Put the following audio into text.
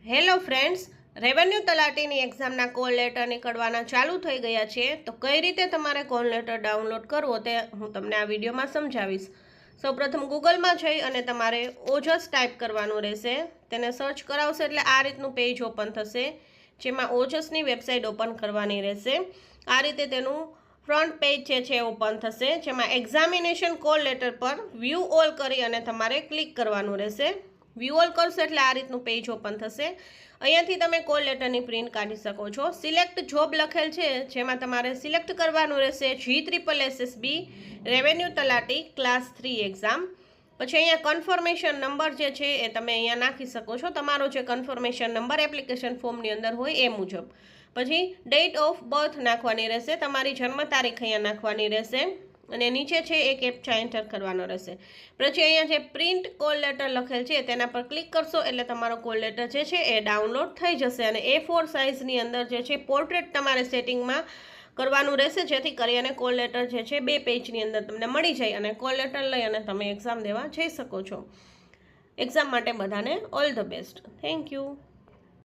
Hello friends, revenue તલાટીની એક્ઝામના call letter નીકળવાના ચાલુ થઈ ગયા છે. તો કઈ રીતે તમારે કોલ લેટર ડાઉનલોડ કરવો તે હું તમને આ વિડીયોમાં સમજાવીશ. સૌપ્રથમ ગૂગલમાં જઈ અને તમારે ઓજસ ટાઈપ કરવાનું રહેશે. તેને સર્ચ કરાવશે એટલે આ રીતનું પેજ ઓપન થશે, જેમાં ઓજસની વેબસાઇટ ઓપન કરવાની રહેશે. આ રીતે તેનું ફ્રન્ટ પેજ જે છે ઓપન થશે, જેમાં એક્ઝામિનેશન કોલ લેટર પર વ્યૂ ઓલ કરી અને તમારે ક્લિક કરવાનું રહેશે. વ્યૂ ઓલ કરશો એટલે આ રીતનું પેજ ઓપન થશે. અહીંયાથી તમે કોલ લેટરની પ્રિન્ટ કાઢી શકો છો. સિલેક્ટ જોબ લખેલ છે, જેમાં તમારે સિલેક્ટ કરવાનું રહેશે GSSSB રેવન્યુ તલાટી ક્લાસ 3 એક્ઝામ. પછી અહીંયા કન્ફર્મેશન નંબર જે છે એ તમે અહીંયા નાખી શકો છો, તમારો જે કન્ફર્મેશન નંબર એપ્લિકેશન ફોર્મની અંદર હોય એ મુજબ. પછી ડેટ ઓફ બર્થ નાખવાની રહેશે, તમારી જન્મ તારીખ અહીંયા નાખવાની રહેશે અને નીચે છે એ કેપ્ચા એન્ટર કરવાનો રહેશે. પછી અહીંયા જે પ્રિન્ટ કોલ લેટર લખેલ છે તેના પર ક્લિક કરશો એટલે તમારો કોલ લેટર જે છે એ ડાઉનલોડ થઈ જશે. અને A4 સાઇઝની અંદર જે છે પોર્ટ્રેટ તમારે સેટિંગમાં કરવાનું રહેશે, જેથી કરી અને કોલ લેટર જે છે 2 પેજની અંદર તમને મળી જાય અને કોલ લેટર લઈ અને તમે એક્ઝામ દેવા જઈ શકો છો. એક્ઝામ માટે બધાને all the best. Thank you.